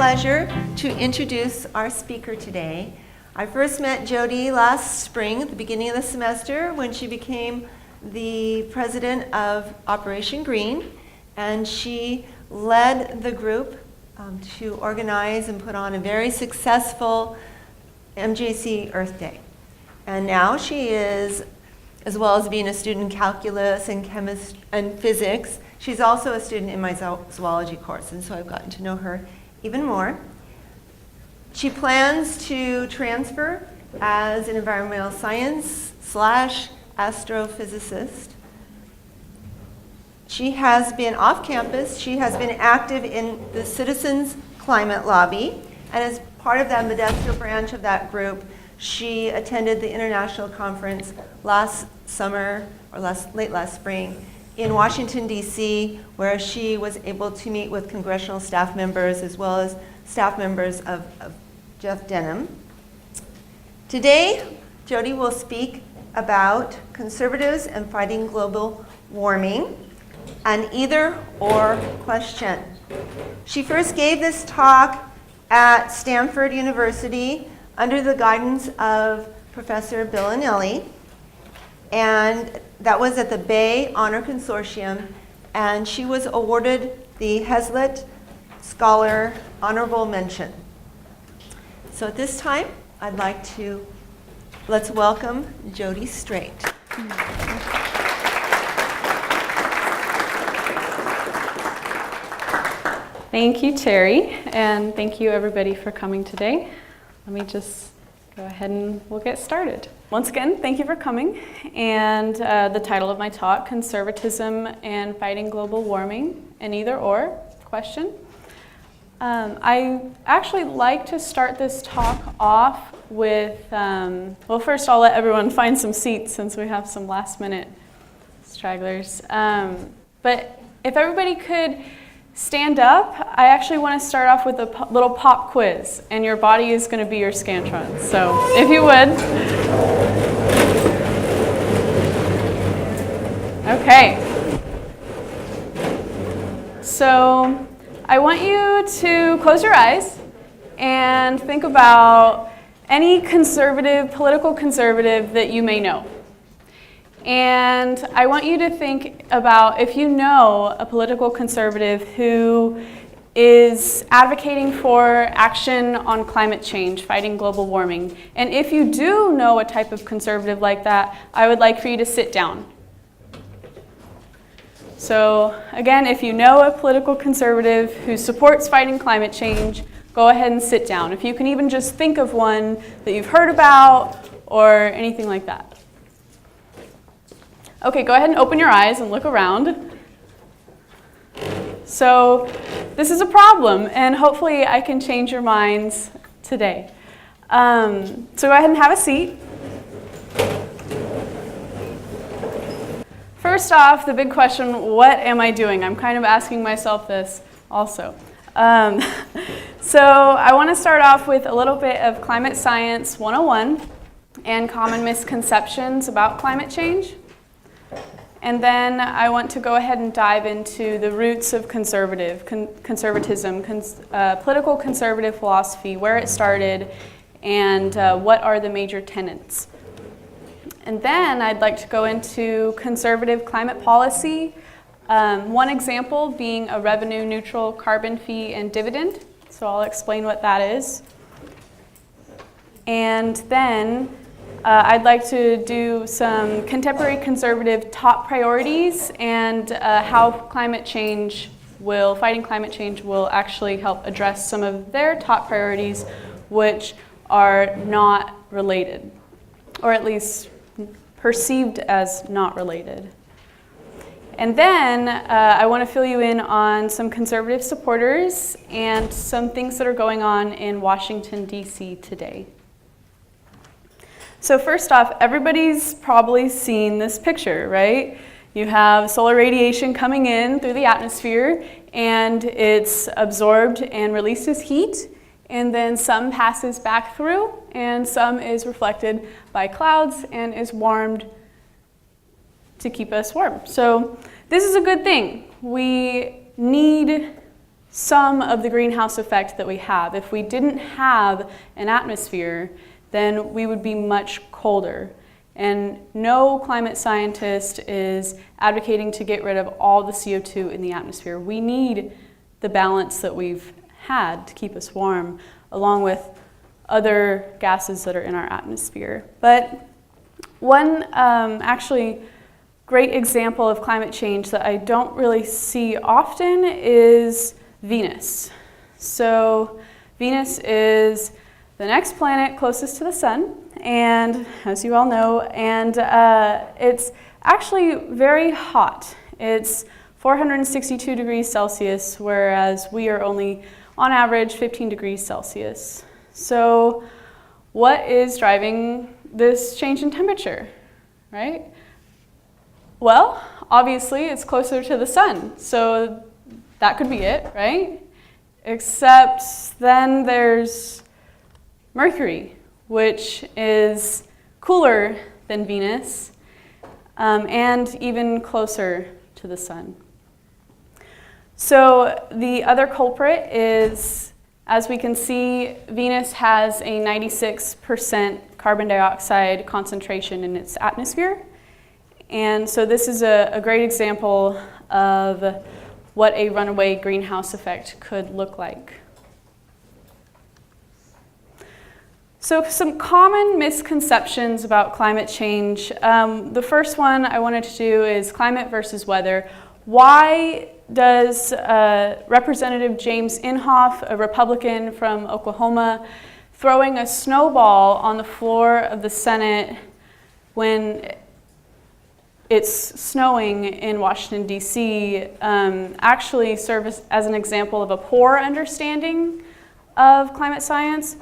pleasure to introduce our speaker today. I first met Jody last spring at the beginning of the semester when she became the president of Operation Green, and she led the group to organize and put on a very successful MJC Earth Day. And now she is, as well as being a student in calculus and chemistry and physics, she's also a student in my zoology course, and so I've gotten to know her even more. She plans to transfer as an environmental science / astrophysicist. She has been off campus. She has been active in the Citizens Climate Lobby, and as part of that Modesto branch of that group, she attended the international conference last summer, or late last spring, in Washington, D.C., where she was able to meet with congressional staff members as well as staff members of Jeff Denham. Today, Jody will speak about conservatives and fighting global warming, an either-or question. She first gave this talk at Stanford University under the guidance of Professor Bill Anelli, and that was at the Bay Honor Consortium, and she was awarded the Hazlitt Scholar Honorable Mention. So at this time, let's welcome Jody Strait. Thank you, Terry, and thank you everybody for coming today. Let me just go ahead and we'll get started. Once again, thank you for coming. And the title of my talk, Conservatism and Fighting Global Warming, an either-or question. I actually like to start this talk off with, well, first I'll let everyone find some seats since we have some last-minute stragglers. But if everybody could stand up, I actually want to start off with a little pop quiz, and your body is going to be your Scantron. So if you would. Okay. So I want you to close your eyes and think about any political conservative that you may know. And I want you to think about if you know a political conservative who is advocating for action on climate change, fighting global warming. And if you do know a type of conservative like that, I would like for you to sit down. So again, if you know a political conservative who supports fighting climate change, go ahead and sit down. If you can even just think of one that you've heard about or anything like that. Okay, go ahead and open your eyes and look around. So this is a problem, and hopefully I can change your minds today. So go ahead and have a seat. First off, the big question, what am I doing? I'm kind of asking myself this also. So I want to start off with a little bit of Climate Science 101 and common misconceptions about climate change. And then I want to go ahead and dive into the roots of conservatism, political conservative philosophy, where it started, and what are the major tenets. And then I'd like to go into conservative climate policy, one example being a revenue-neutral carbon fee and dividend. So I'll explain what that is. And then I'd like to do some contemporary conservative top priorities and how fighting climate change will actually help address some of their top priorities, which are not related, or at least perceived as not related. And then I want to fill you in on some conservative supporters and some things that are going on in Washington, D.C. today. So first off, everybody's probably seen this picture, right? You have solar radiation coming in through the atmosphere, and it's absorbed and releases heat, and then some passes back through, and some is reflected by clouds and is warmed to keep us warm. So this is a good thing. We need some of the greenhouse effect that we have. If we didn't have an atmosphere, then we would be much colder. And no climate scientist is advocating to get rid of all the CO2 in the atmosphere. We need the balance that we've had to keep us warm, along with other gases that are in our atmosphere. But one actually great example of climate change that I don't really see often is Venus. So Venus is the next planet closest to the sun, and as you all know, and it's actually very hot. It's 462 degrees Celsius, whereas we are only, on average, 15 degrees Celsius. So what is driving this change in temperature, right? Well, obviously, it's closer to the sun, so that could be it, right? Except then there's Mercury, which is cooler than Venus and even closer to the sun. So the other culprit is, as we can see, Venus has a 96% carbon dioxide concentration in its atmosphere. And so this is a great example of what a runaway greenhouse effect could look like. So some common misconceptions about climate change. The first one I wanted to do is climate versus weather. Why does Representative James Inhofe, a Republican from Oklahoma, throwing a snowball on the floor of the Senate when it's snowing in Washington, D.C., actually serve as an example of a poor understanding of climate science?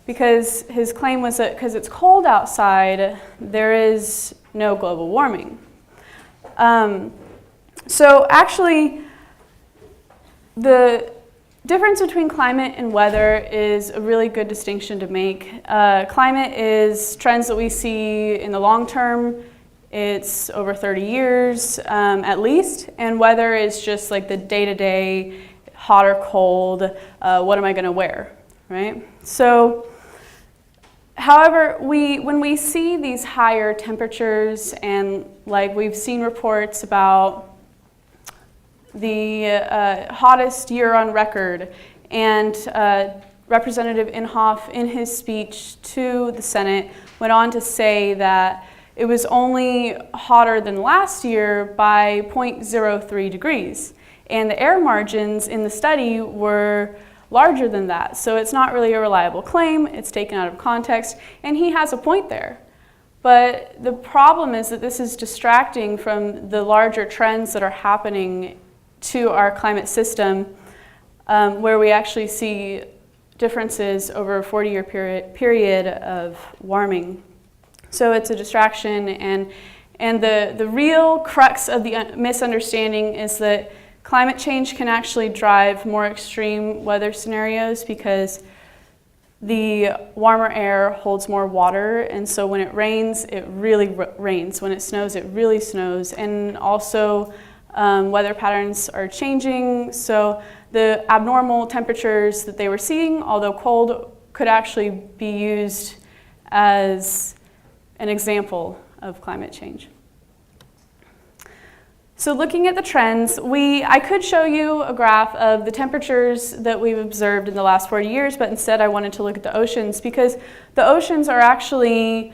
Because his claim was that because it's cold outside, there is no global warming. So actually, the difference between climate and weather is a really good distinction to make. Climate is trends that we see in the long term. It's over 30 years at least, and weather is just like the day-to-day, hot or cold, what am I going to wear, right? So, however, when we see these higher temperatures, and like we've seen reports about the hottest year on record, and Representative Inhofe, in his speech to the Senate, went on to say that it was only hotter than last year by 0.03 degrees. And the error margins in the study were larger than that. So it's not really a reliable claim, it's taken out of context, and he has a point there. But the problem is that this is distracting from the larger trends that are happening to our climate system, where we actually see differences over a 40-year period of warming. So it's a distraction, and the real crux of the misunderstanding is that climate change can actually drive more extreme weather scenarios because the warmer air holds more water, and so when it rains, it really rains. When it snows, it really snows. And also, weather patterns are changing, so the abnormal temperatures that they were seeing, although cold, could actually be used as an example of climate change. So looking at the trends, I could show you a graph of the temperatures that we've observed in the last 40 years, but instead I wanted to look at the oceans because the oceans are actually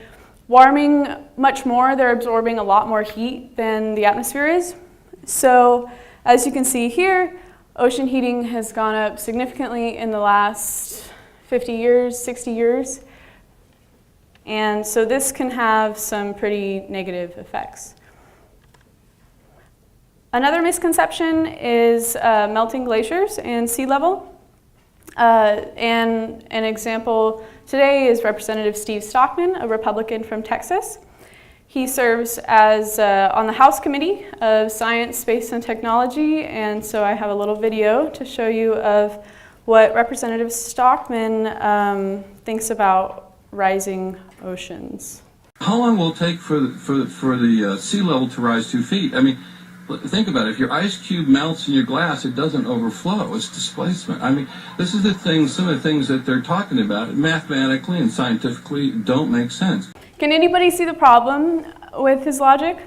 warming much more. They're absorbing a lot more heat than the atmosphere is. So as you can see here, ocean heating has gone up significantly in the last 50 years, 60 years. And so this can have some pretty negative effects. Another misconception is melting glaciers and sea level. And an example today is Representative Steve Stockman, a Republican from Texas. He serves as on the House Committee of Science, Space, and Technology, and so I have a little video to show you of what Representative Stockman thinks about rising oceans. How long will it take for the sea level to rise 2 feet? I mean, Think about it. If your ice cube melts in your glass, it doesn't overflow. It's displacement. I mean, this is some of the things that they're talking about mathematically and scientifically don't make sense. Can anybody see the problem with his logic?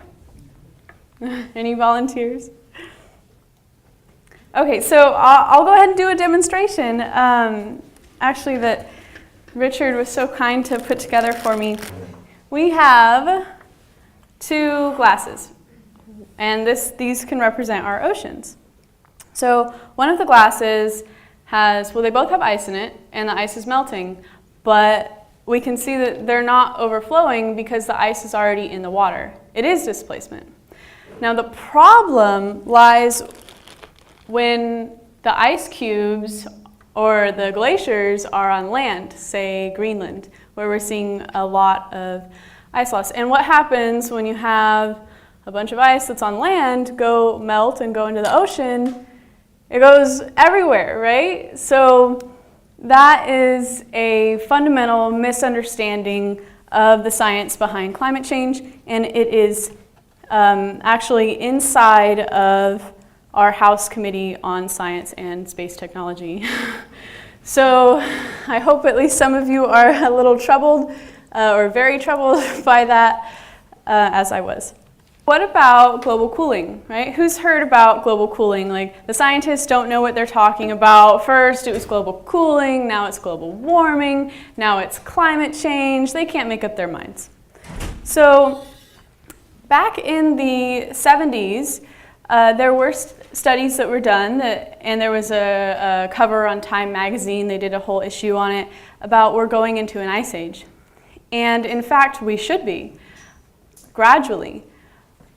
Any volunteers? Okay, so I'll go ahead and do a demonstration, actually, that Richard was so kind to put together for me. We have 2 glasses, and these can represent our oceans. So one of the glasses they both have ice in it, and the ice is melting, but we can see that they're not overflowing because the ice is already in the water. It is displacement. Now the problem lies when the ice cubes or the glaciers are on land, say Greenland, where we're seeing a lot of ice loss. And what happens when you have a bunch of ice that's on land go melt and go into the ocean? It goes everywhere, right? So that is a fundamental misunderstanding of the science behind climate change, and it is actually inside of our House Committee on Science and Space Technology. So I hope at least some of you are a little troubled or very troubled by that, as I was. What about global cooling, right? Who's heard about global cooling? Like, the scientists don't know what they're talking about. First it was global cooling, now it's global warming, now it's climate change. They can't make up their minds. So back in the 70s, there were studies that were done, and there was a cover on Time magazine. They did a whole issue on it about we're going into an ice age. And in fact, we should be, gradually.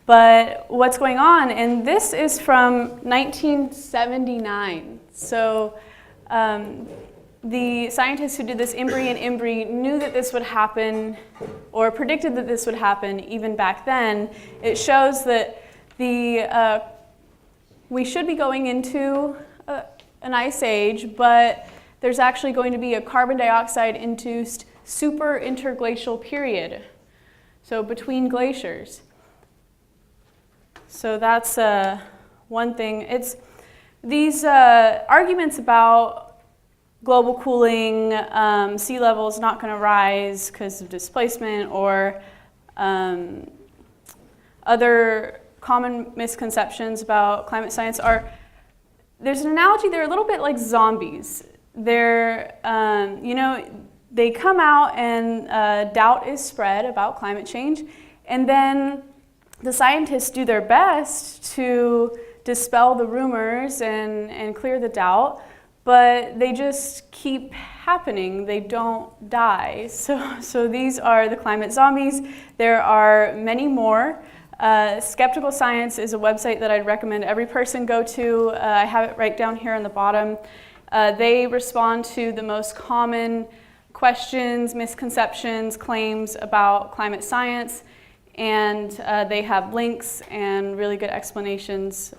But what's going on, and this is from 1979. So the scientists who did this, Embry and Embry, knew that this would happen, or predicted that this would happen even back then. It shows that we should be going into an ice age, but there's actually going to be a carbon dioxide-induced super interglacial period, so between glaciers. So that's one thing. It's these arguments about global cooling, sea levels not going to rise because of displacement, or other common misconceptions about climate science there's an analogy, they're a little bit like zombies. They're, they come out and doubt is spread about climate change, and then the scientists do their best to dispel the rumors and clear the doubt, but they just keep happening. They don't die. So these are the climate zombies. There are many more. Skeptical Science is a website that I'd recommend every person go to. I have it right down here on the bottom. They respond to the most common questions, misconceptions, claims about climate science, and they have links and really good explanations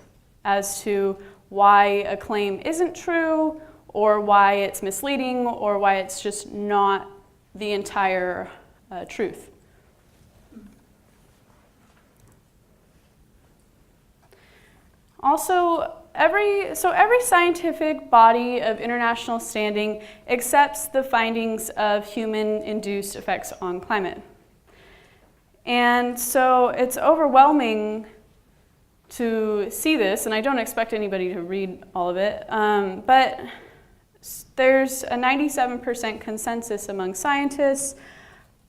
as to why a claim isn't true, or why it's misleading, or why it's just not the entire truth. Also, every scientific body of international standing accepts the findings of human-induced effects on climate. And so it's overwhelming to see this, and I don't expect anybody to read all of it, but there's a 97% consensus among scientists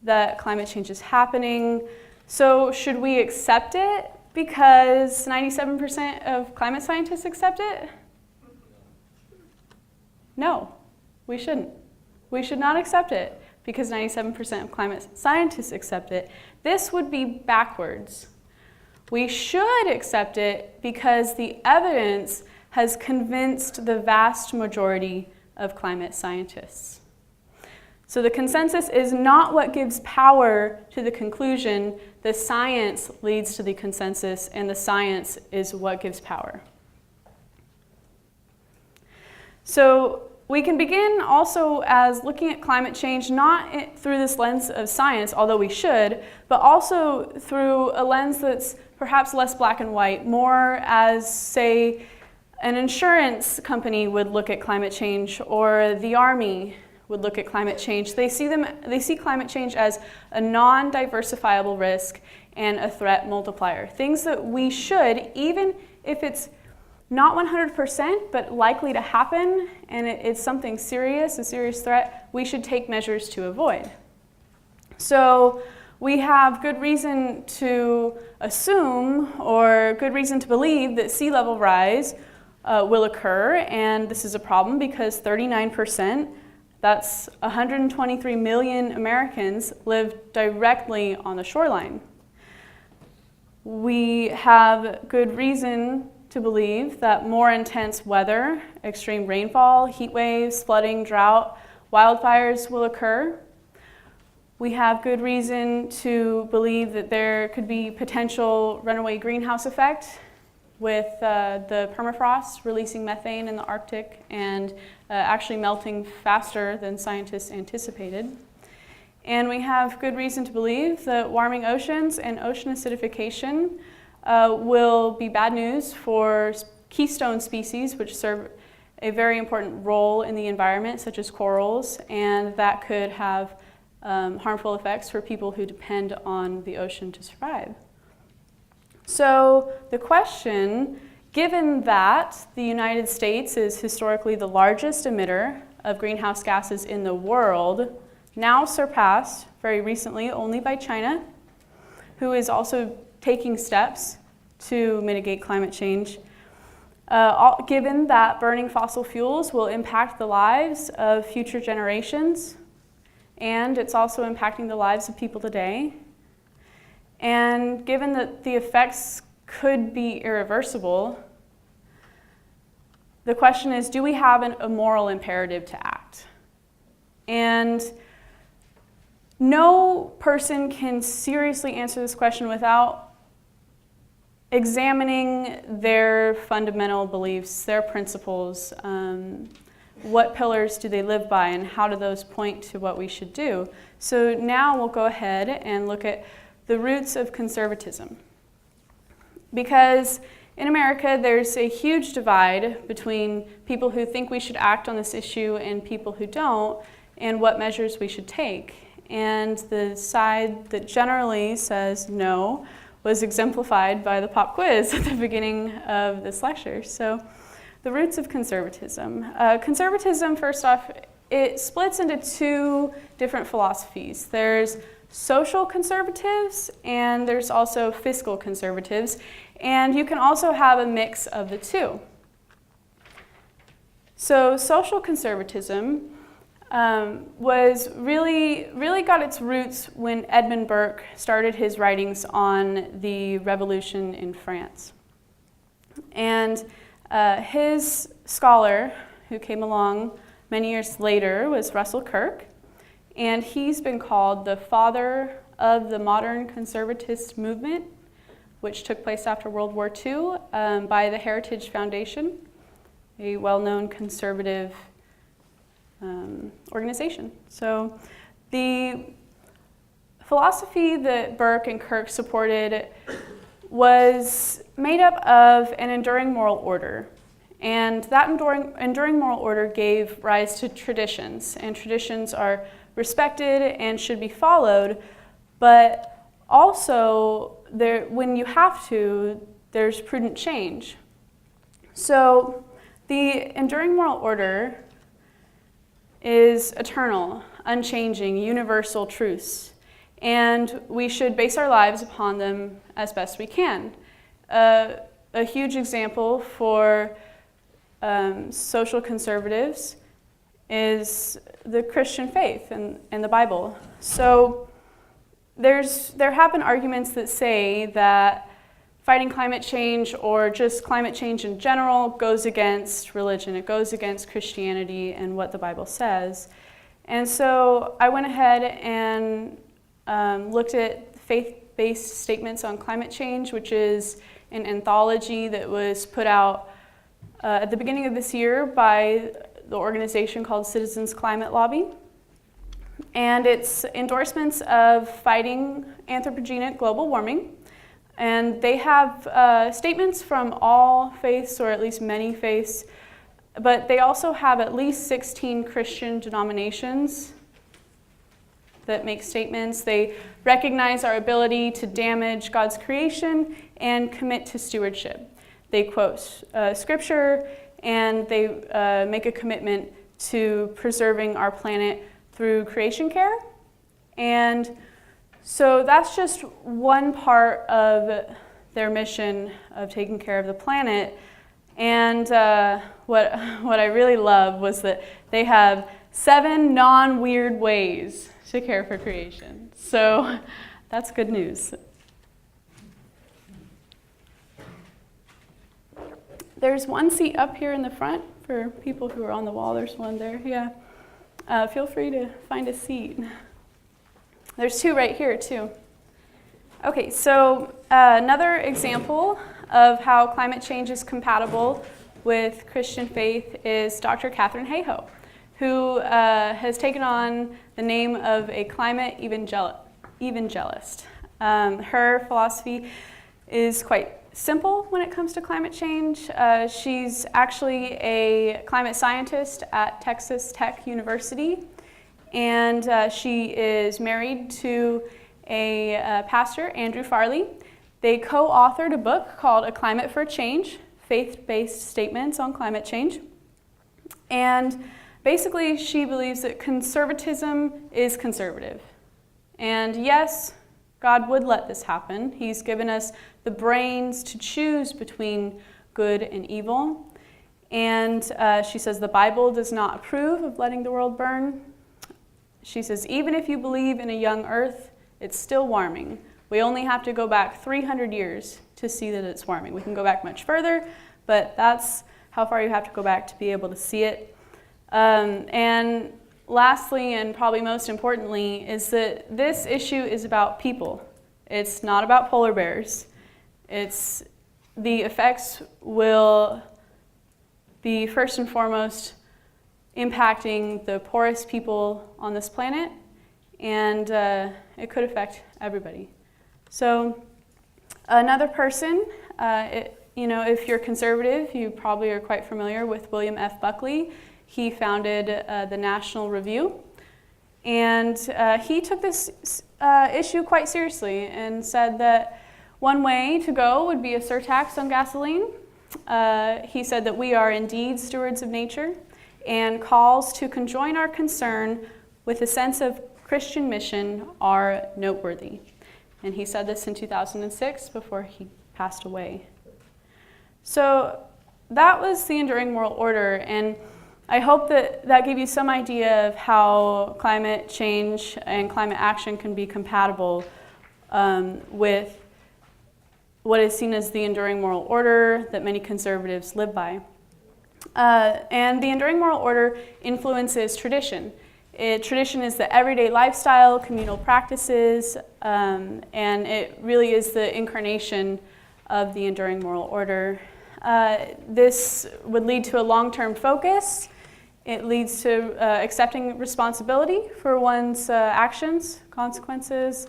that climate change is happening. So should we accept it because 97% of climate scientists accept it? No, we shouldn't. We should not accept it because 97% of climate scientists accept it. This would be backwards. We should accept it because the evidence has convinced the vast majority of climate scientists. So the consensus is not what gives power to the conclusion. The science leads to the consensus, and the science is what gives power. So we can begin also as looking at climate change not through this lens of science, although we should, but also through a lens that's perhaps less black and white, more as, say, an insurance company would look at climate change, or the Army would look at climate change. They see climate change as a non-diversifiable risk and a threat multiplier. Things that we should, even if it's not 100%, but likely to happen, and it's something serious, a serious threat, we should take measures to avoid. So we have good reason to assume, or good reason to believe, that sea level rise will occur, and this is a problem because 39%, that's 123 million Americans, live directly on the shoreline. We have good reason to believe that more intense weather, extreme rainfall, heat waves, flooding, drought, wildfires will occur. We have good reason to believe that there could be potential runaway greenhouse effect with the permafrost releasing methane in the Arctic and actually melting faster than scientists anticipated. And we have good reason to believe that warming oceans and ocean acidification will be bad news for keystone species, which serve a very important role in the environment, such as corals, and that could have harmful effects for people who depend on the ocean to survive. So the question, given that the United States is historically the largest emitter of greenhouse gases in the world, now surpassed very recently only by China, who is also taking steps to mitigate climate change, given that burning fossil fuels will impact the lives of future generations, and it's also impacting the lives of people today, and given that the effects could be irreversible, the question is, do we have a moral imperative to act? And no person can seriously answer this question without examining their fundamental beliefs, their principles, what pillars do they live by, and how do those point to what we should do. So now we'll go ahead and look at the roots of conservatism. Because in America, there's a huge divide between people who think we should act on this issue and people who don't, and what measures we should take. And the side that generally says no was exemplified by the pop quiz at the beginning of this lecture. So the roots of conservatism. Conservatism, first off, it splits into two different philosophies. There's social conservatives and there's also fiscal conservatives. And you can also have a mix of the two. So social conservatism was really got its roots when Edmund Burke started his writings on the revolution in France. And his scholar, who came along many years later, was Russell Kirk, and he's been called the father of the modern conservatist movement, which took place after World War II by the Heritage Foundation, a well-known conservative organization. So the philosophy that Burke and Kirk supported was made up of an enduring moral order. And that enduring moral order gave rise to traditions. And traditions are respected and should be followed. But also, when you have to, there's prudent change. So the enduring moral order is eternal, unchanging, universal truths, and we should base our lives upon them as best we can. A huge example for social conservatives is the Christian faith and the Bible. So there have been arguments that say that fighting climate change or just climate change in general goes against religion. It goes against Christianity and what the Bible says. And so I went ahead and looked at faith-based statements on climate change, which is an anthology that was put out at the beginning of this year by the organization called Citizens Climate Lobby. And it's endorsements of fighting anthropogenic global warming. And they have statements from all faiths, or at least many faiths, but they also have at least 16 Christian denominations that make statements. They recognize our ability to damage God's creation and commit to stewardship. They quote scripture, and they make a commitment to preserving our planet through creation care. And so that's just one part of their mission of taking care of the planet. And what I really love was that they have 7 non-weird ways to care for creation. So that's good news. There's one seat up here in the front for people who are on the wall. There's one there, yeah. Feel free to find a seat. There's 2 right here, too. Okay, so another example of how climate change is compatible with Christian faith is Dr. Catherine Hayhoe, who has taken on the name of a climate evangelist. Her philosophy is quite simple when it comes to climate change. She's actually a climate scientist at Texas Tech University, and she is married to a pastor, Andrew Farley. They co-authored a book called A Climate for Change, Faith-Based Statements on Climate Change. And basically, she believes that conservatism is conservative. And yes, God would let this happen. He's given us the brains to choose between good and evil. And she says the Bible does not approve of letting the world burn. She says even if you believe in a young earth, it's still warming. We only have to go back 300 years to see that it's warming. We can go back much further, but that's how far you have to go back to be able to see it. And lastly, and probably most importantly, is that this issue is about people. It's not about polar bears. The effects will be first and foremost impacting the poorest people on this planet, and it could affect everybody. So another person, if you're conservative, you probably are quite familiar with William F. Buckley. He founded the National Review, and he took this issue quite seriously and said that one way to go would be a surtax on gasoline. He said that we are indeed stewards of nature, and calls to conjoin our concern with a sense of Christian mission are noteworthy. And he said this in 2006 before he passed away. So that was the enduring moral order, and I hope that gave you some idea of how climate change and climate action can be compatible with what is seen as the enduring moral order that many conservatives live by. And the enduring moral order influences tradition. Tradition is the everyday lifestyle, communal practices, and it really is the incarnation of the enduring moral order. This would lead to a long-term focus. It leads to accepting responsibility for one's actions, consequences,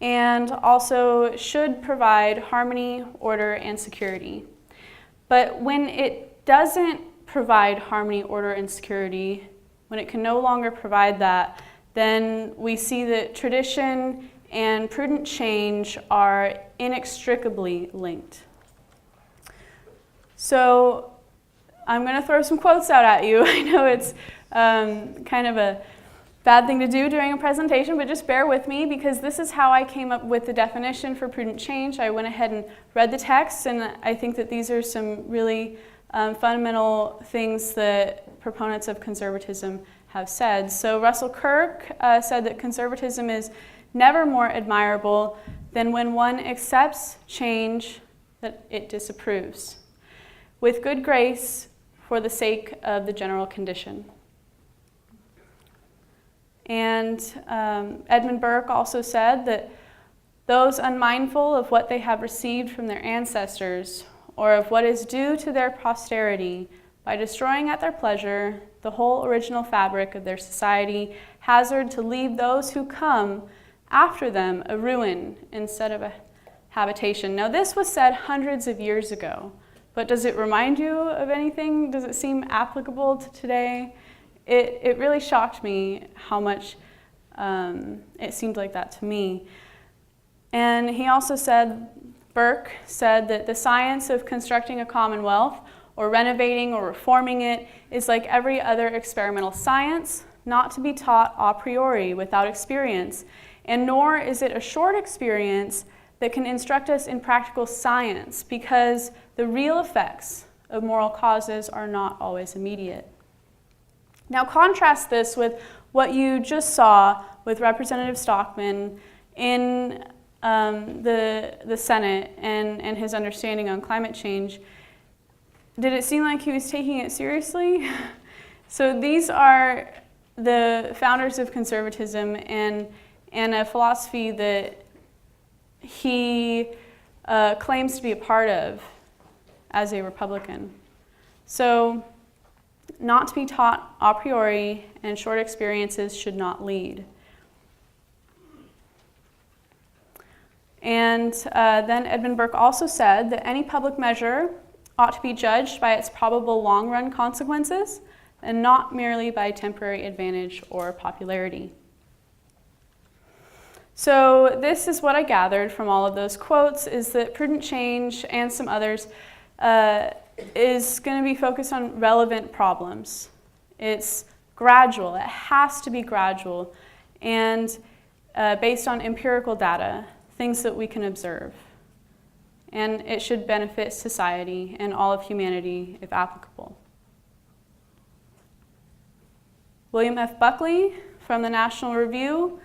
and also should provide harmony, order, and security. But when it doesn't provide harmony, order, and security, when it can no longer provide that, then we see that tradition and prudent change are inextricably linked. So I'm going to throw some quotes out at you. I know it's kind of a bad thing to do during a presentation, but just bear with me because this is how I came up with the definition for prudent change. I went ahead and read the text, and I think that these are some really fundamental things that proponents of conservatism have said. So Russell Kirk said that conservatism is never more admirable than when one accepts change that it disapproves, with good grace for the sake of the general condition. And Edmund Burke also said that those unmindful of what they have received from their ancestors or of what is due to their posterity, by destroying at their pleasure the whole original fabric of their society, hazard to leave those who come after them a ruin instead of a habitation. Now, this was said hundreds of years ago, but does it remind you of anything? Does it seem applicable to today? It really shocked me how much it seemed like that to me. And he also said, Burke said that the science of constructing a commonwealth or renovating or reforming it is like every other experimental science, not to be taught a priori without experience, and nor is it a short experience that can instruct us in practical science, because the real effects of moral causes are not always immediate. Now contrast this with what you just saw with Representative Stockman in the Senate and his understanding on climate change. Did it seem like he was taking it seriously? So these are the founders of conservatism and a philosophy that he claims to be a part of as a Republican. So not to be taught a priori, and short experiences should not lead. And then Edmund Burke also said that any public measure ought to be judged by its probable long-run consequences and not merely by temporary advantage or popularity. So this is what I gathered from all of those quotes, is that prudent change and some others is going to be focused on relevant problems. It's gradual. It has to be gradual and based on empirical data, things that we can observe. And it should benefit society and all of humanity if applicable. William F. Buckley from the National Review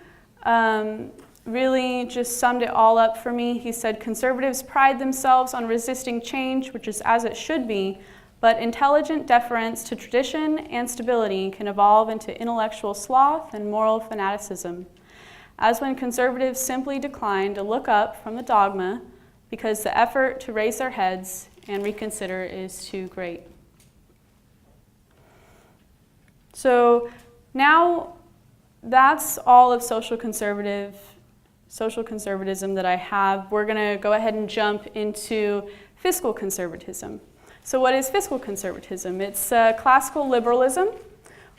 really just summed it all up for me. He said, conservatives pride themselves on resisting change, which is as it should be, but intelligent deference to tradition and stability can evolve into intellectual sloth and moral fanaticism, as when conservatives simply decline to look up from the dogma because the effort to raise their heads and reconsider is too great. So now that's all of social conservatism that I have. We're going to go ahead and jump into fiscal conservatism. So what is fiscal conservatism? It's classical liberalism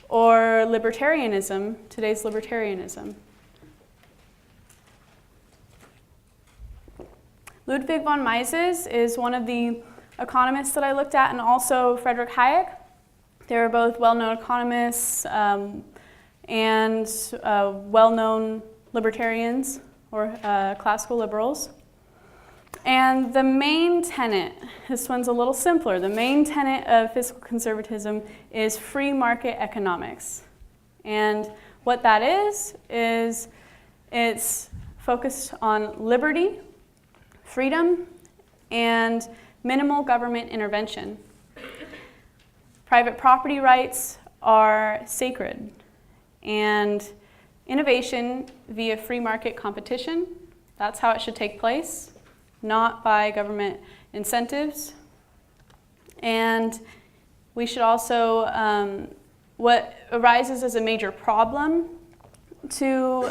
or libertarianism, today's libertarianism. Ludwig von Mises is one of the economists that I looked at, and also Friedrich Hayek. They were both well-known economists and well-known libertarians or classical liberals. And the main tenet, this one's a little simpler, the main tenet of fiscal conservatism is free market economics. And what that is it's focused on liberty, freedom, and minimal government intervention. Private property rights are sacred, and innovation via free market competition, that's how it should take place, not by government incentives. And we should also, what arises as a major problem to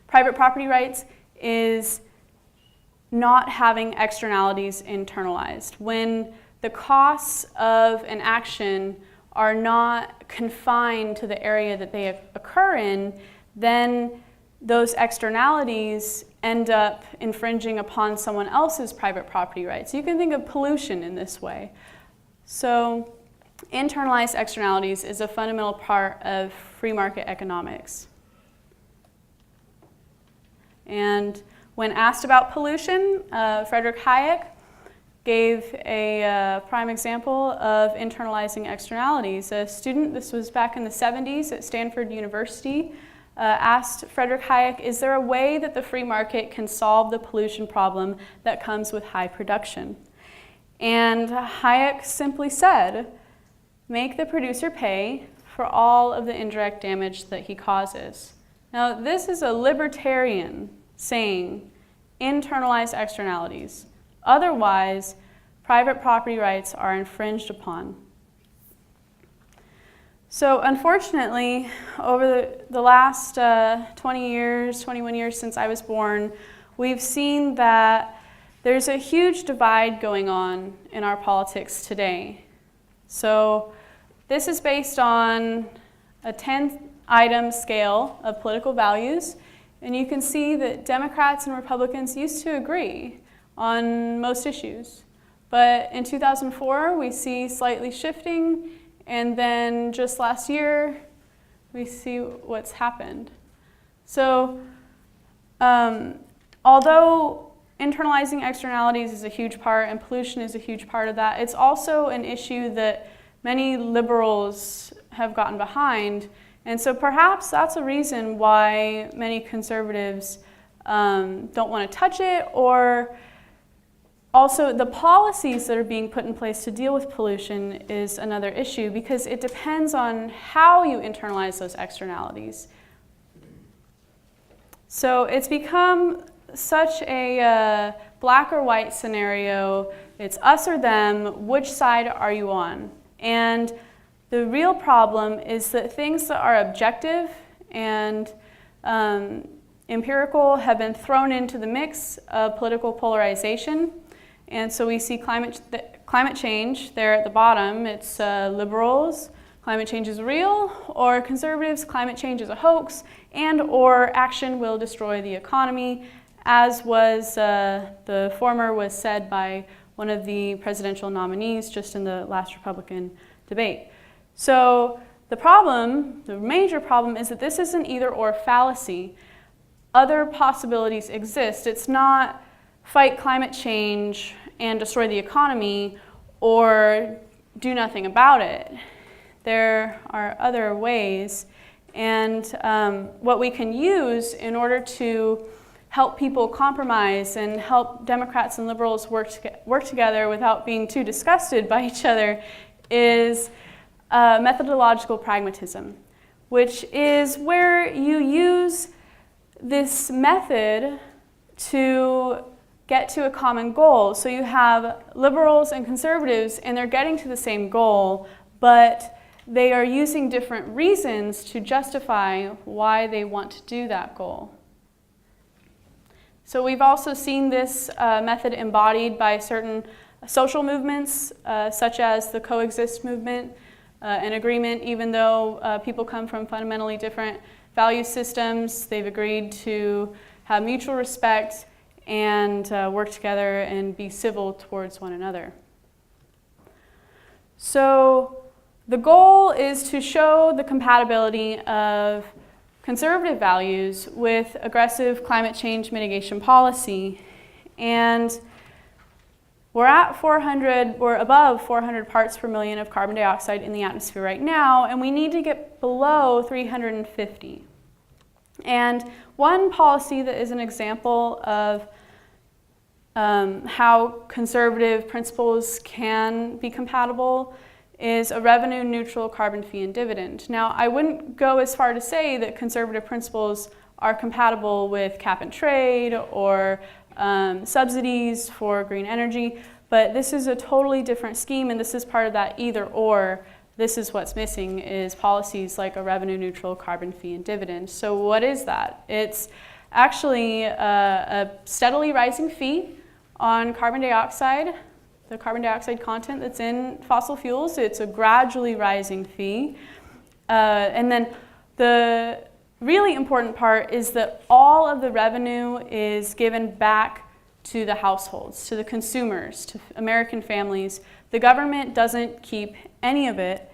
private property rights is not having externalities internalized. When the costs of an action are not confined to the area that they occur in, then those externalities end up infringing upon someone else's private property rights. You can think of pollution in this way. So internalized externalities is a fundamental part of free market economics. And when asked about pollution, Friedrich Hayek gave a prime example of internalizing externalities. A student, this was back in the 70s at Stanford University, asked Friedrich Hayek, is there a way that the free market can solve the pollution problem that comes with high production? And Hayek simply said, make the producer pay for all of the indirect damage that he causes. Now, this is a libertarian saying, internalize externalities. Otherwise, private property rights are infringed upon. So unfortunately, over the last 20 years, 21 years since I was born, we've seen that there's a huge divide going on in our politics today. So this is based on a 10-item scale of political values, and you can see that Democrats and Republicans used to agree on most issues. But in 2004, we see slightly shifting, and then just last year, we see what's happened. So although internalizing externalities is a huge part and pollution is a huge part of that, it's also an issue that many liberals have gotten behind. And so perhaps that's a reason why many conservatives don't want to touch it, or also the policies that are being put in place to deal with pollution is another issue, because it depends on how you internalize those externalities. So it's become such a black or white scenario. It's us or them. Which side are you on? And the real problem is that things that are objective and empirical have been thrown into the mix of political polarization. And so we see climate change there at the bottom. It's liberals, climate change is real, or conservatives, climate change is a hoax, and or action will destroy the economy, as was the former was said by one of the presidential nominees just in the last Republican debate. So the major problem is that this is an either-or fallacy. Other possibilities exist. It's not fight climate change and destroy the economy or do nothing about it. There are other ways, and what we can use in order to help people compromise and help Democrats and liberals work together without being too disgusted by each other is methodological pragmatism, which is where you use this method to get to a common goal. So you have liberals and conservatives, and they're getting to the same goal, but they are using different reasons to justify why they want to do that goal. So we've also seen this method embodied by certain social movements, such as the coexist movement, an agreement, even though people come from fundamentally different value systems, they've agreed to have mutual respect and work together and be civil towards one another. So the goal is to show the compatibility of conservative values with aggressive climate change mitigation policy. And we're above 400 parts per million of carbon dioxide in the atmosphere right now, and we need to get below 350. And one policy that is an example of how conservative principles can be compatible is a revenue-neutral carbon fee and dividend. Now, I wouldn't go as far to say that conservative principles are compatible with cap and trade or subsidies for green energy, but this is a totally different scheme, and this is part of that either-or. This is what's missing, is policies like a revenue-neutral carbon fee and dividend. So what is that? It's actually a steadily rising fee on carbon dioxide, the carbon dioxide content that's in fossil fuels. It's a gradually rising fee. And then the really important part is that all of the revenue is given back to the households, to the consumers, to American families. The government doesn't keep any of it.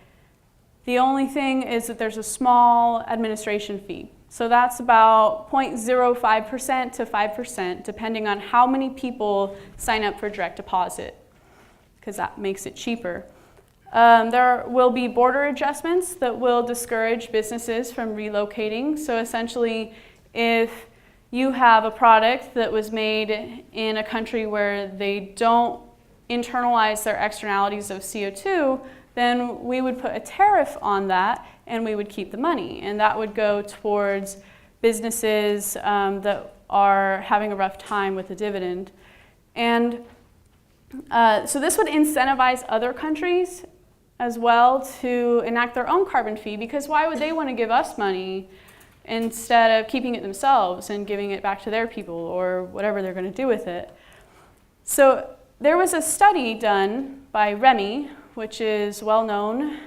The only thing is that there's a small administration fee. So that's about 0.05% to 5%, depending on how many people sign up for direct deposit, because that makes it cheaper. There will be border adjustments that will discourage businesses from relocating. So essentially, if you have a product that was made in a country where they don't internalize their externalities of CO2, then we would put a tariff on that and we would keep the money. And that would go towards businesses that are having a rough time with the dividend. And so this would incentivize other countries as well to enact their own carbon fee, because why would they want to give us money instead of keeping it themselves and giving it back to their people or whatever they're going to do with it? So there was a study done by REMI, which is well known.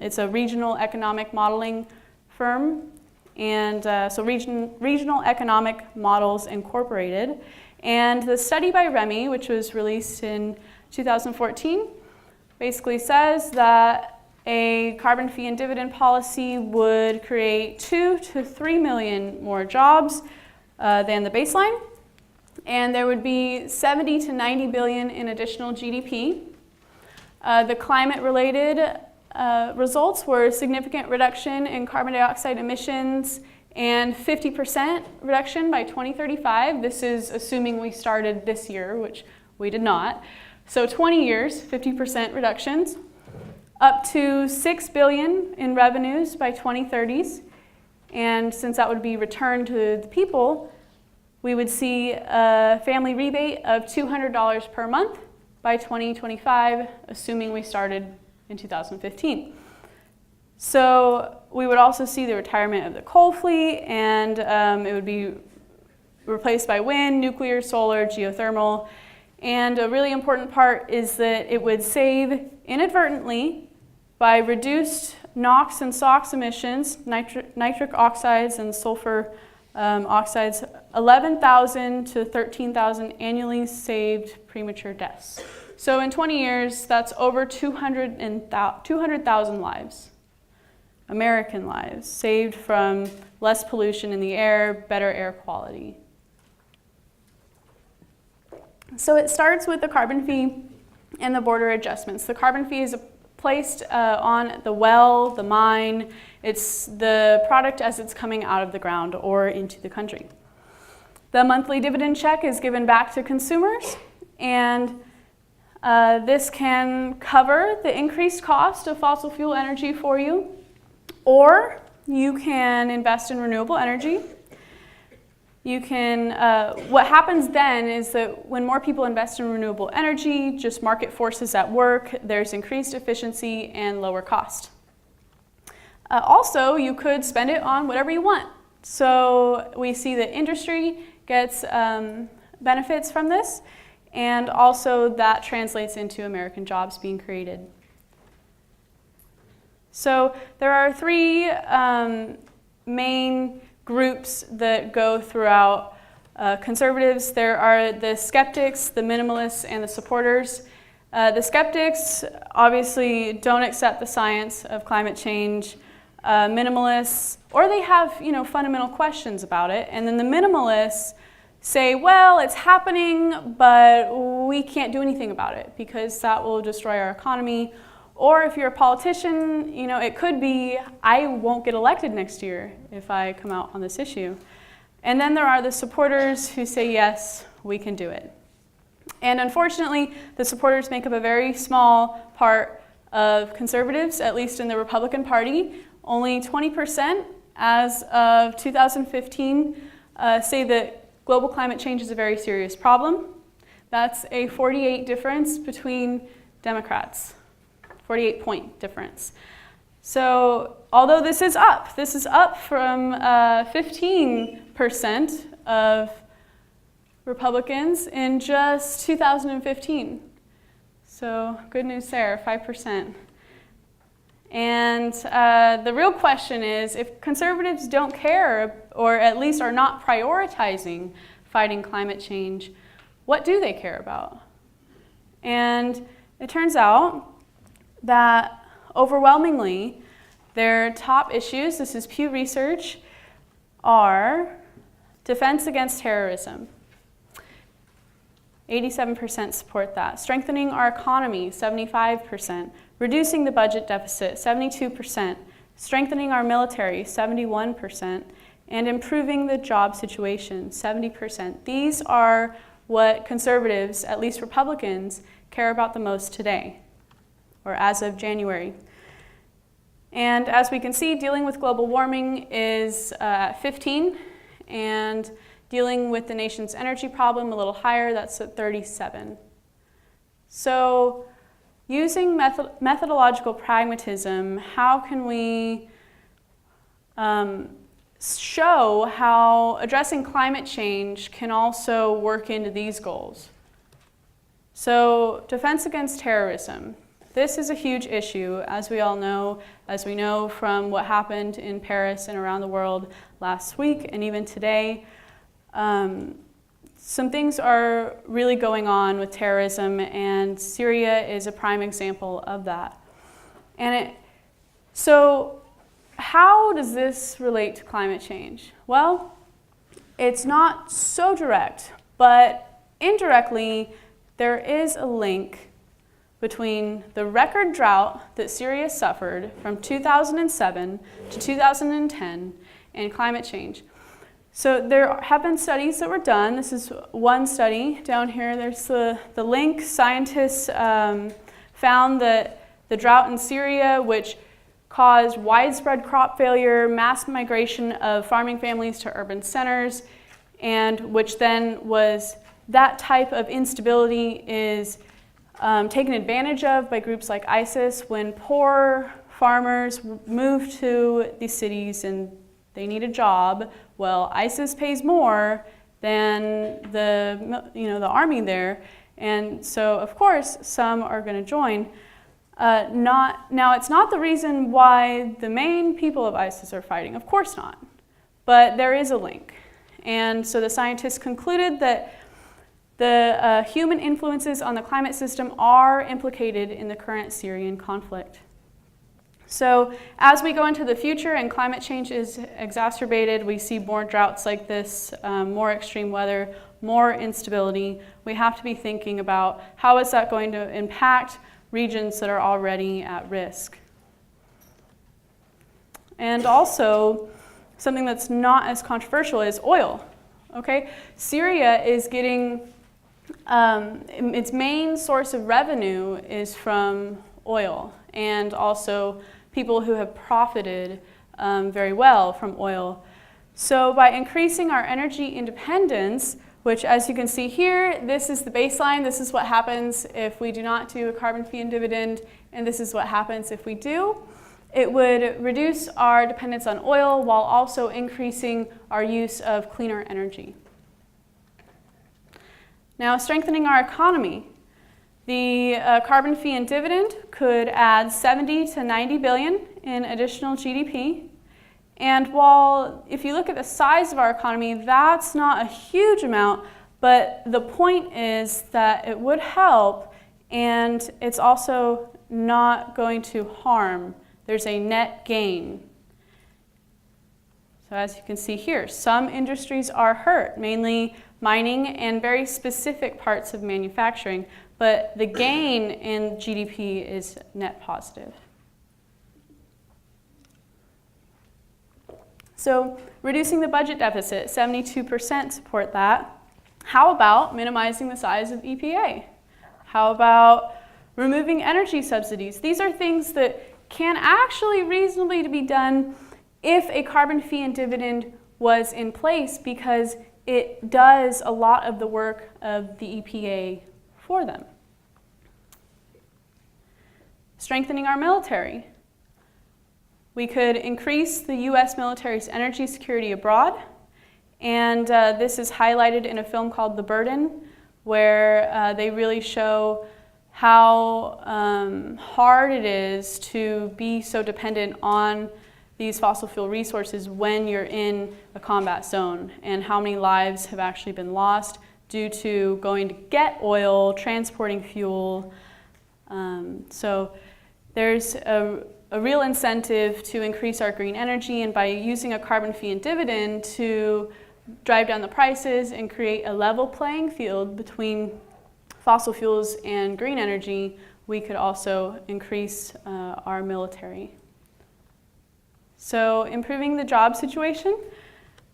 It's a regional economic modeling firm, and so Regional Economic Models Incorporated. And the study by REMI, which was released in 2014, basically says that a carbon fee and dividend policy would create 2 to 3 million more jobs than the baseline, and there would be 70 to 90 billion in additional GDP. The climate-related results were significant reduction in carbon dioxide emissions and 50% reduction by 2035. This is assuming we started this year, which we did not. So 20 years, 50% reductions. Up to $6 billion in revenues by 2030s. And since that would be returned to the people, we would see a family rebate of $200 per month by 2025, assuming we started in 2015. So we would also see the retirement of the coal fleet, and it would be replaced by wind, nuclear, solar, geothermal. And a really important part is that it would save inadvertently by reduced NOx and SOx emissions, nitric oxides and sulfur oxides, 11,000 to 13,000 annually saved premature deaths. So in 20 years, that's over 200,000 lives, American lives, saved from less pollution in the air, better air quality. So it starts with the carbon fee and the border adjustments. The carbon fee is placed on the well, the mine. It's the product as it's coming out of the ground or into the country. The monthly dividend check is given back to consumers, and this can cover the increased cost of fossil fuel energy for you, or you can invest in renewable energy. You can, what happens then is that when more people invest in renewable energy, just market forces at work, there's increased efficiency and lower cost. Also, you could spend it on whatever you want. So we see that industry gets benefits from this, and also that translates into American jobs being created. So there are three main groups that go throughout conservatives. There are the skeptics, the minimalists, and the supporters. The skeptics obviously don't accept the science of climate change. Minimalists, or they have fundamental questions about it. And then the minimalists say, well, it's happening, but we can't do anything about it because that will destroy our economy. Or if you're a politician, it could be, I won't get elected next year if I come out on this issue. And then there are the supporters who say, yes, we can do it. And unfortunately, the supporters make up a very small part of conservatives, at least in the Republican Party. Only 20% as of 2015 say that global climate change is a very serious problem. That's a 48 difference between Democrats. 48-point difference. So although this is up from 15% of Republicans in just 2015. So good news there, 5%. And the real question is, if conservatives don't care, or at least are not prioritizing fighting climate change, what do they care about? And it turns out that overwhelmingly their top issues, this is Pew Research, are defense against terrorism. 87% support that. Strengthening our economy, 75%. Reducing the budget deficit, 72%. Strengthening our military, 71%. And improving the job situation, 70%. These are what conservatives, at least Republicans, care about the most today, or as of January. And as we can see, dealing with global warming is at 15, and dealing with the nation's energy problem a little higher, that's at 37. So using methodological pragmatism, how can we show how addressing climate change can also work into these goals? So, defense against terrorism. This is a huge issue, as we all know, as we know from what happened in Paris and around the world last week and even today. Some things are really going on with terrorism, and Syria is a prime example of that. So how does this relate to climate change? Well, it's not so direct, but indirectly, there is a link between the record drought that Syria suffered from 2007 to 2010 and climate change. So there have been studies that were done. This is one study down here. There's the link. Scientists found that the drought in Syria, which caused widespread crop failure, mass migration of farming families to urban centers, and which then was, that type of instability is taken advantage of by groups like ISIS when poor farmers move to these cities and they need a job. Well, ISIS pays more than the army there, and so of course some are going to join. Now it's not the reason why the main people of ISIS are fighting, of course not, but there is a link. And so the scientists concluded that the human influences on the climate system are implicated in the current Syrian conflict. So as we go into the future and climate change is exacerbated, we see more droughts like this, more extreme weather, more instability. We have to be thinking about how is that going to impact regions that are already at risk. And also, something that's not as controversial is oil. Okay, Syria is getting, its main source of revenue is from oil, and also people who have profited very well from oil. So by increasing our energy independence, which as you can see here, this is the baseline, this is what happens if we do not do a carbon fee and dividend, and this is what happens if we do. It would reduce our dependence on oil while also increasing our use of cleaner energy. Now, strengthening our economy. The carbon fee and dividend could add 70 to 90 billion in additional GDP. And while, if you look at the size of our economy, that's not a huge amount, but the point is that it would help, and it's also not going to harm. There's a net gain. So as you can see here, some industries are hurt, mainly mining and very specific parts of manufacturing, but the gain in GDP is net positive. So reducing the budget deficit, 72% support that. How about minimizing the size of EPA? How about removing energy subsidies? These are things that can actually reasonably be done if a carbon fee and dividend was in place, because it does a lot of the work of the EPA for them. Strengthening our military. We could increase the U.S. military's energy security abroad, and this is highlighted in a film called The Burden, where they really show how hard it is to be so dependent on these fossil fuel resources when you're in a combat zone, and how many lives have actually been lost due to going to get oil, transporting fuel. So there's a real incentive to increase our green energy, and by using a carbon fee and dividend to drive down the prices and create a level playing field between fossil fuels and green energy, we could also increase our military. So improving the job situation,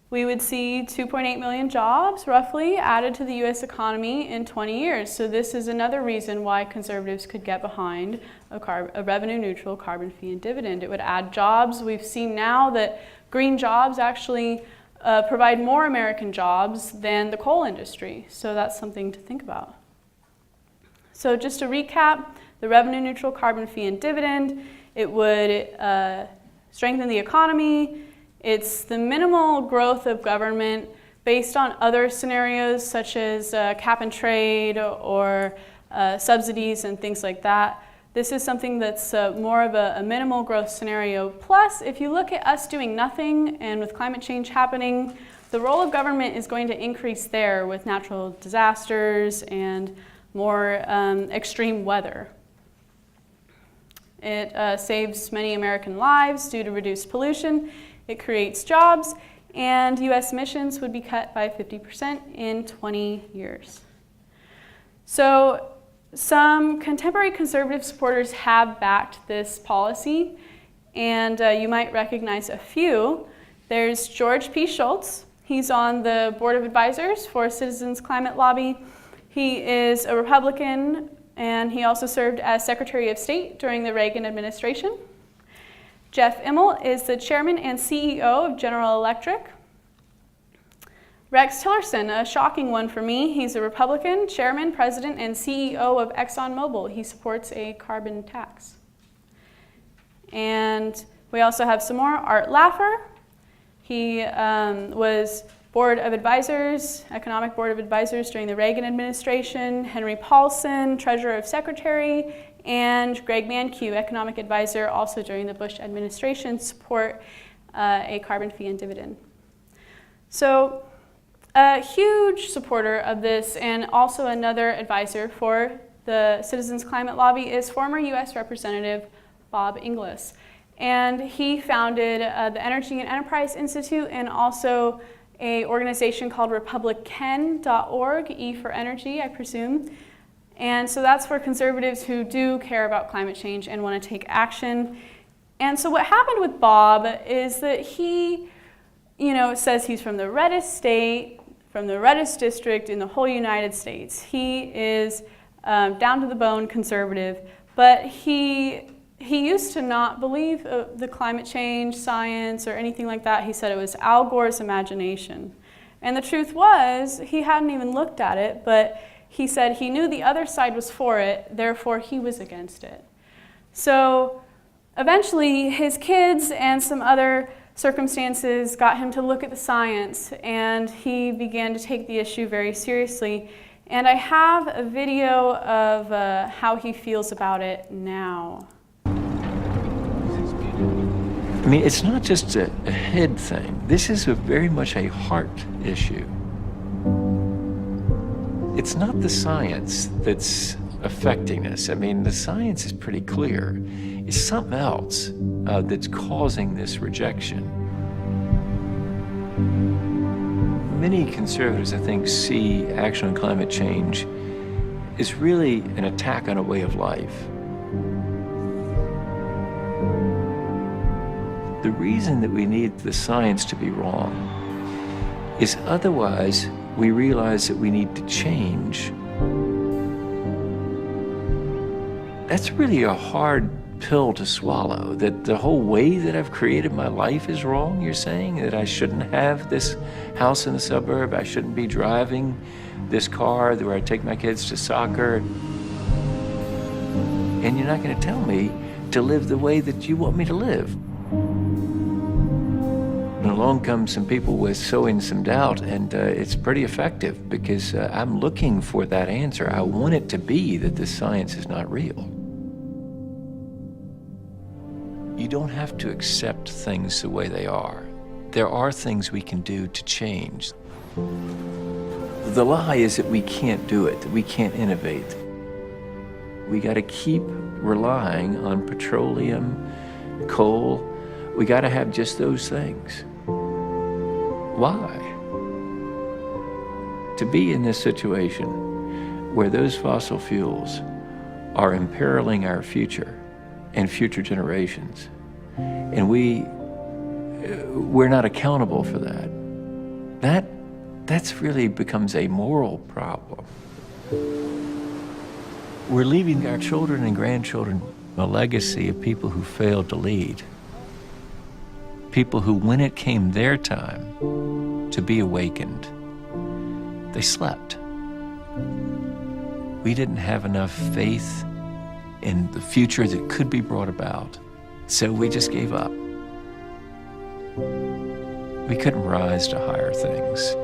we would see 2.8 million jobs roughly added to the U.S. economy in 20 years. So this is another reason why conservatives could get behind a revenue-neutral carbon fee and dividend. It would add jobs. We've seen now that green jobs actually provide more American jobs than the coal industry. So that's something to think about. So just to recap, the revenue neutral carbon fee and dividend. It would strengthen the economy. It's the minimal growth of government based on other scenarios such as cap and trade or subsidies and things like that. This is something that's more of a minimal growth scenario. Plus, if you look at us doing nothing and with climate change happening, the role of government is going to increase there with natural disasters and more extreme weather. It saves many American lives due to reduced pollution. It creates jobs, and U.S. emissions would be cut by 50% in 20 years. So some contemporary conservative supporters have backed this policy, and you might recognize a few. There's George P. Shultz. He's on the board of advisors for Citizens Climate Lobby. He is a Republican, and he also served as Secretary of State during the Reagan administration. Jeff Immelt is the chairman and CEO of General Electric. Rex Tillerson, a shocking one for me. He's a Republican, chairman, president, and CEO of ExxonMobil. He supports a carbon tax. And we also have some more. Art Laffer. He was board of advisors, economic board of advisors during the Reagan administration. Henry Paulson, treasurer of secretary, and Greg Mankiw, economic advisor, also during the Bush administration, support a carbon fee and dividend. So a huge supporter of this, and also another advisor for the Citizens Climate Lobby, is former U.S. Representative Bob Inglis. And he founded the Energy and Enterprise Institute and also an organization called Republican.org, E for energy, I presume. And so that's for conservatives who do care about climate change and want to take action. And so what happened with Bob is that he, says he's from the reddest state, from the reddest district in the whole United States. He is down to the bone conservative, but he used to not believe the climate change science or anything like that. He said it was Al Gore's imagination. And the truth was, he hadn't even looked at it, but he said he knew the other side was for it, therefore he was against it. So eventually his kids and some other circumstances got him to look at the science, and he began to take the issue very seriously. And I have a video of how he feels about it now. I mean, it's not just a head thing. This is very much a heart issue. It's not the science that's affecting us. I mean, the science is pretty clear. It's something else that's causing this rejection. Many conservatives, I think, see action on climate change as really an attack on a way of life. The reason that we need the science to be wrong is otherwise we realize that we need to change. That's really a hard pill to swallow, that the whole way that I've created my life is wrong, you're saying? That I shouldn't have this house in the suburb, I shouldn't be driving this car where I take my kids to soccer. And you're not going to tell me to live the way that you want me to live. And along come some people with sowing some doubt, and it's pretty effective because I'm looking for that answer. I want it to be that this science is not real. You don't have to accept things the way they are. There are things we can do to change. The lie is that we can't do it, that we can't innovate. We got to keep relying on petroleum, coal. We got to have just those things. Why? To be in this situation where those fossil fuels are imperiling our future and future generations, and we're not accountable for that, that's really becomes a moral problem. We're leaving our children and grandchildren a legacy of people who failed to lead. People who, when it came their time to be awakened, they slept. We didn't have enough faith in the future that could be brought about. So we just gave up. We couldn't rise to higher things.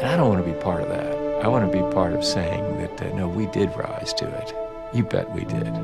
And I don't want to be part of that. I want to be part of saying that, no, we did rise to it. You bet we did.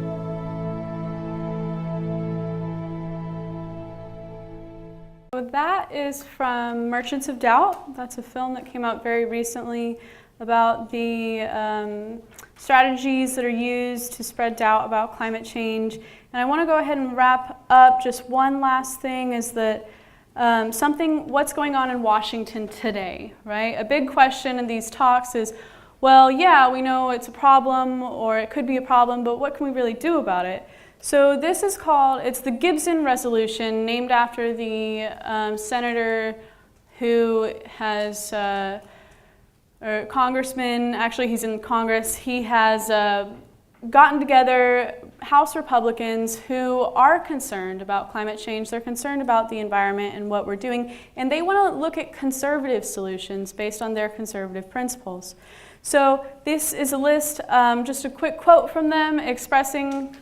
So that is from Merchants of Doubt. That's a film that came out very recently about the strategies that are used to spread doubt about climate change. And I want to go ahead and wrap up. Just one last thing is that what's going on in Washington today, right? A big question in these talks is, well, yeah, we know it's a problem or it could be a problem, but what can we really do about it? So this is it's the Gibson Resolution, named after the senator who has, or congressman, actually he's in Congress, he has gotten together House Republicans who are concerned about climate change. They're concerned about the environment and what we're doing, and they want to look at conservative solutions based on their conservative principles. So this is a list, just a quick quote from them expressing,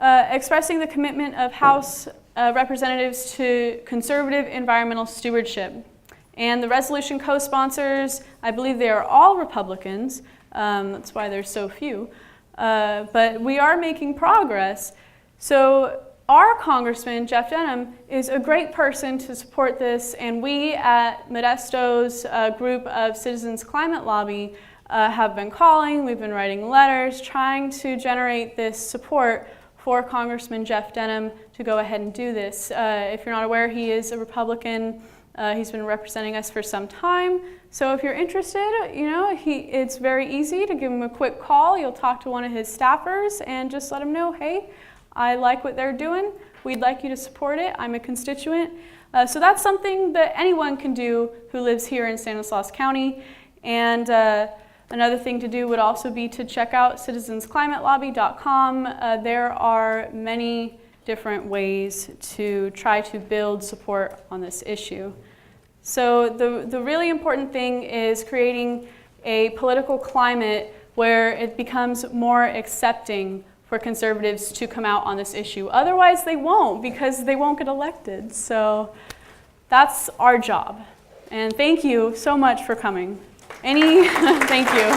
expressing the commitment of House representatives to conservative environmental stewardship. And the resolution co-sponsors, I believe they are all Republicans. That's why there's so few. But we are making progress. So our Congressman, Jeff Denham, is a great person to support this, and we at Modesto's group of Citizens Climate Lobby have been calling, we've been writing letters, trying to generate this support for Congressman Jeff Denham to go ahead and do this. If you're not aware, he is a Republican. He's been representing us for some time. So if you're interested, it's very easy to give him a quick call. You'll talk to one of his staffers and just let him know, hey, I like what they're doing. We'd like you to support it. I'm a constituent. So that's something that anyone can do who lives here in Stanislaus County. And another thing to do would also be to check out citizensclimatelobby.com. There are many different ways to try to build support on this issue. So the really important thing is creating a political climate where it becomes more accepting for conservatives to come out on this issue. Otherwise they won't, because they won't get elected. So that's our job. And thank you so much for coming. Thank you.